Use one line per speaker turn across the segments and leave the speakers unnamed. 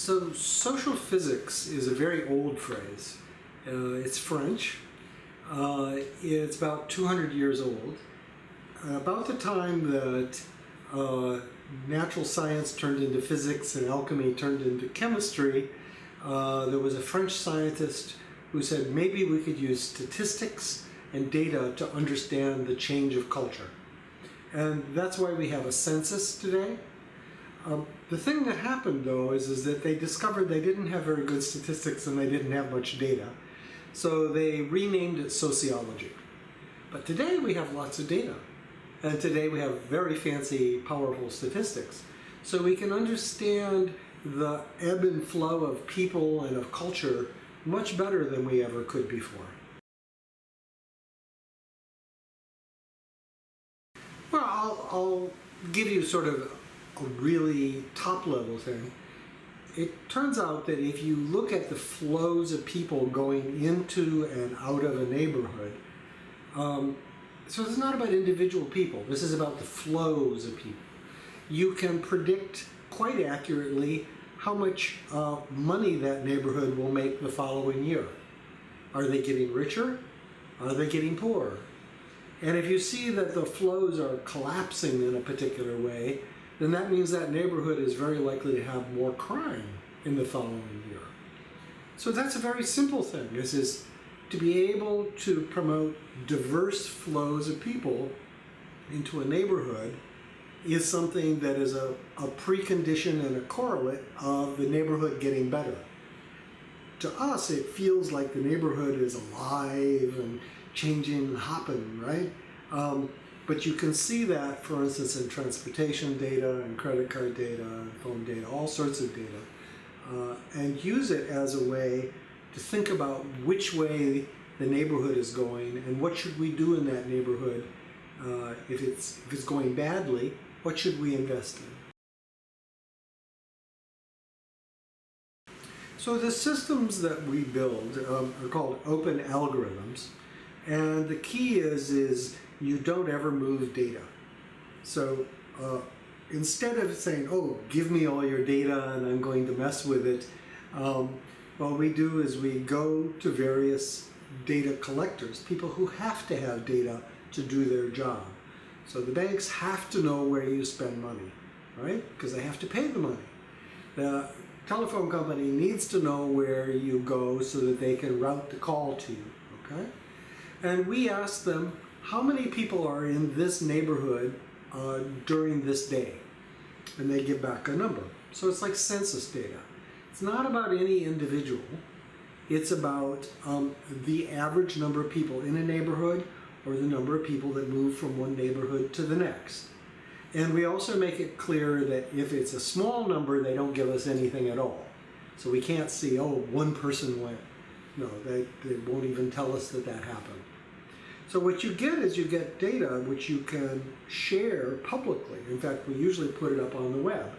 So social physics is a very old phrase. It's French. It's about 200 years old. About the time that natural science turned into physics and alchemy turned into chemistry, there was a French scientist who said maybe we could use statistics and data to understand the change of culture. And that's why we have a census today. The thing that happened, though, is that they discovered they didn't have very good statistics and they didn't have much data. So they renamed it sociology. But today we have lots of data. And today we have very fancy, powerful statistics. So we can understand the ebb and flow of people and of culture much better than we ever could before. Well, I'll give you sort of a really top-level thing. It turns out that if you look at the flows of people going into and out of a neighborhood, so this is not about individual people, this is about the flows of people. You can predict quite accurately how much money that neighborhood will make the following year. Are they getting richer? Are they getting poorer? And if you see that the flows are collapsing in a particular way, then that means that neighborhood is very likely to have more crime in the following year. So that's a very simple thing. This is to be able to promote diverse flows of people into a neighborhood is something that is a precondition and a correlate of the neighborhood getting better. To us, it feels like the neighborhood is alive and changing and hopping, right? But you can see that, for instance, in transportation data and credit card data and phone data, all sorts of data, and use it as a way to think about which way the neighborhood is going and what should we do in that neighborhood. If it's going badly, what should we invest in? So the systems that we build are called open algorithms, and the key is you don't ever move data. So instead of saying, oh, give me all your data and I'm going to mess with it, what we do is we go to various data collectors, people who have to have data to do their job. So the banks have to know where you spend money, right? Because they have to pay the money. The telephone company needs to know where you go so that they can route the call to you, okay? And we ask them, how many people are in this neighborhood during this day? And they give back a number. So it's like census data. It's not about any individual. It's about the average number of people in a neighborhood or the number of people that move from one neighborhood to the next. And we also make it clear that if it's a small number, they don't give us anything at all. So we can't see, oh, one person went. No, they won't even tell us that that happened. So what you get is you get data which you can share publicly. In fact, we usually put it up on the web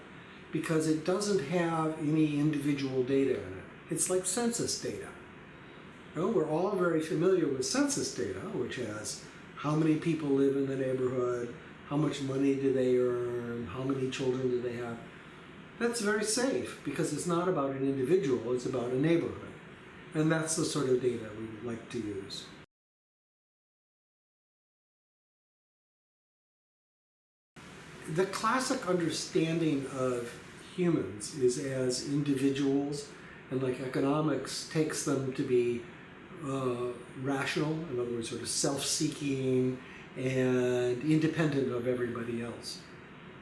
because it doesn't have any individual data in it. It's like census data. You know, we're all very familiar with census data, which has how many people live in the neighborhood, how much money do they earn, how many children do they have. That's very safe because it's not about an individual, it's about a neighborhood. And that's the sort of data we would like to use. The classic understanding of humans is as individuals, and like economics takes them to be rational, in other words, sort of self-seeking and independent of everybody else.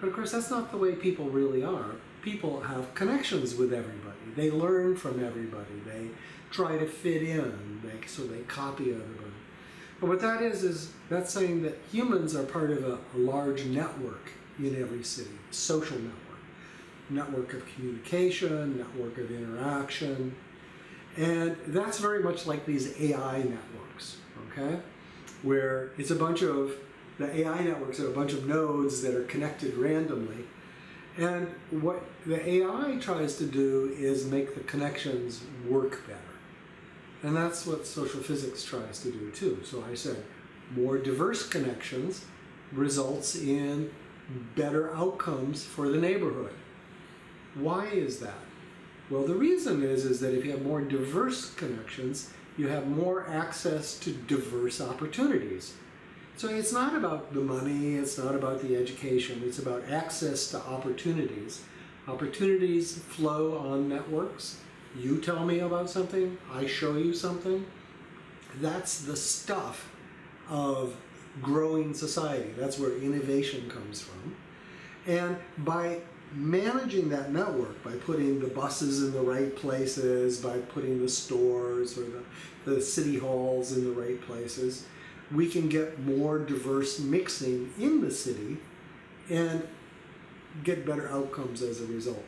But of course, that's not the way people really are. People have connections with everybody. They learn from everybody. They try to fit in, so they copy everybody. But what that is that's saying that humans are part of a large network in every city, social network of communication, network of interaction, and that's very much like these AI networks, okay? Where it's a bunch of, the AI networks are a bunch of nodes that are connected randomly, and what the AI tries to do is make the connections work better. And that's what social physics tries to do too. So I said, more diverse connections results in better outcomes for the neighborhood. Why is that? Well, the reason is that if you have more diverse connections, you have more access to diverse opportunities. So it's not about the money, it's not about the education, it's about access to opportunities. Opportunities flow on networks. You tell me about something, I show you something. That's the stuff of growing society. That's where innovation comes from. And by managing that network, by putting the buses in the right places, by putting the stores or the city halls in the right places, we can get more diverse mixing in the city and get better outcomes as a result.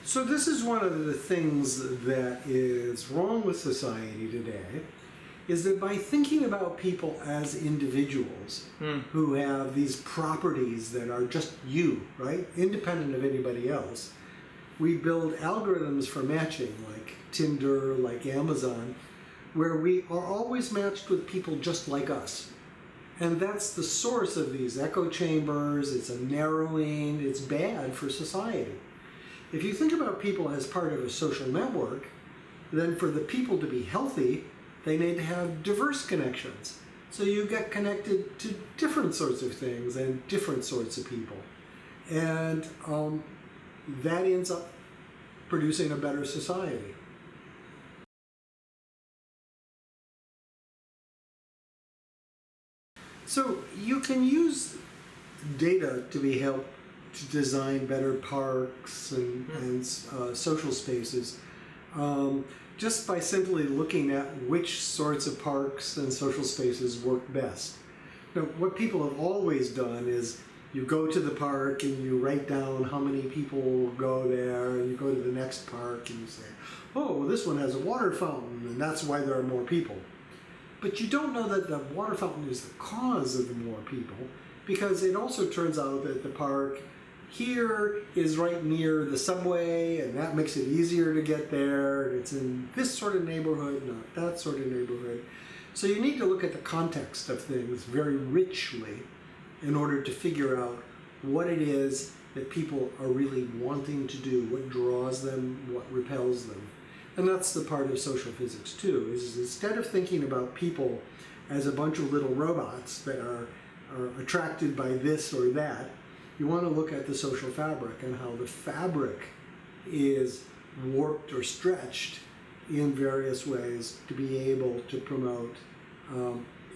So this is one of the things that is wrong with society today, is that by thinking about people as individuals who have these properties that are just you, right, independent of anybody else, we build algorithms for matching, like Tinder, like Amazon, where we are always matched with people just like us. And that's the source of these echo chambers. It's a narrowing, it's bad for society. If you think about people as part of a social network, then for the people to be healthy, they need to have diverse connections. So you get connected to different sorts of things and different sorts of people. And that ends up producing a better society. So you can use data to be helped to design better parks and social spaces, just by simply looking at which sorts of parks and social spaces work best. Now, what people have always done is you go to the park and you write down how many people go there, and you go to the next park and you say, oh, this one has a water fountain, and that's why there are more people. But you don't know that the water fountain is the cause of the more people, because it also turns out that the park here is right near the subway, and that makes it easier to get there. It's in this sort of neighborhood, not that sort of neighborhood. So you need to look at the context of things very richly in order to figure out what it is that people are really wanting to do, what draws them, what repels them. And that's the part of social physics too, is instead of thinking about people as a bunch of little robots that are attracted by this or that, you want to look at the social fabric and how the fabric is warped or stretched in various ways to be able to promote,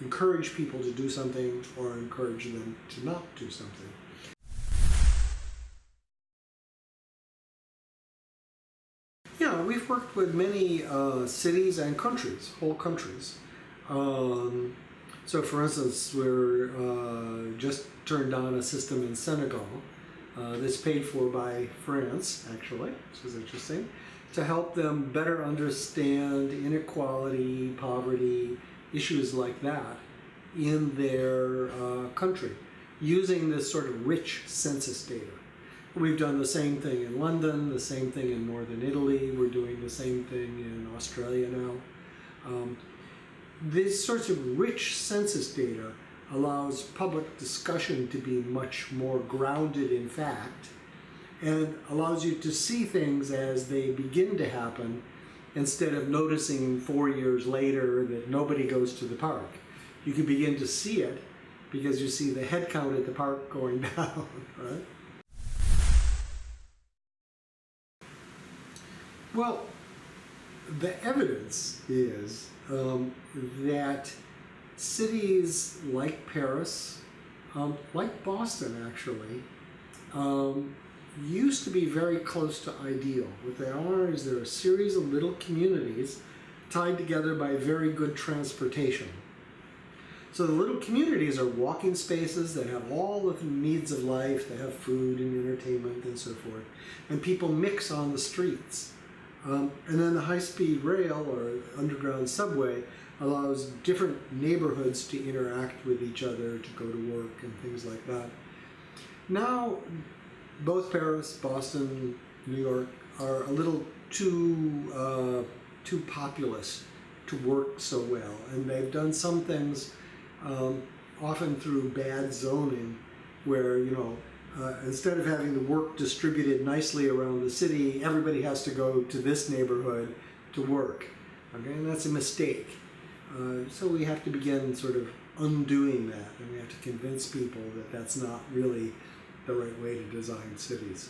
encourage people to do something or encourage them to not do something. Yeah, we've worked with many cities and countries, whole countries. So for instance, we're just turned on a system in Senegal that's paid for by France, actually, which is interesting, to help them better understand inequality, poverty, issues like that in their country, using this sort of rich census data. We've done the same thing in London, the same thing in northern Italy, we're doing the same thing in Australia now. These sorts of rich census data allows public discussion to be much more grounded in fact, and allows you to see things as they begin to happen instead of noticing 4 years later that nobody goes to the park. You can begin to see it because you see the head count at the park going down, right? Well, the evidence is that cities like Paris, like Boston actually, used to be very close to ideal. What they are is they're a series of little communities tied together by very good transportation. So the little communities are walking spaces that have all of the needs of life. They have food and entertainment and so forth. And people mix on the streets. And then the high-speed rail or underground subway allows different neighborhoods to interact with each other, to go to work and things like that. Now, both Paris, Boston, New York are a little too populous to work so well, and they've done some things, often through bad zoning, where, instead of having the work distributed nicely around the city, everybody has to go to this neighborhood to work. Okay, and that's a mistake. So we have to begin sort of undoing that, and we have to convince people that that's not really the right way to design cities.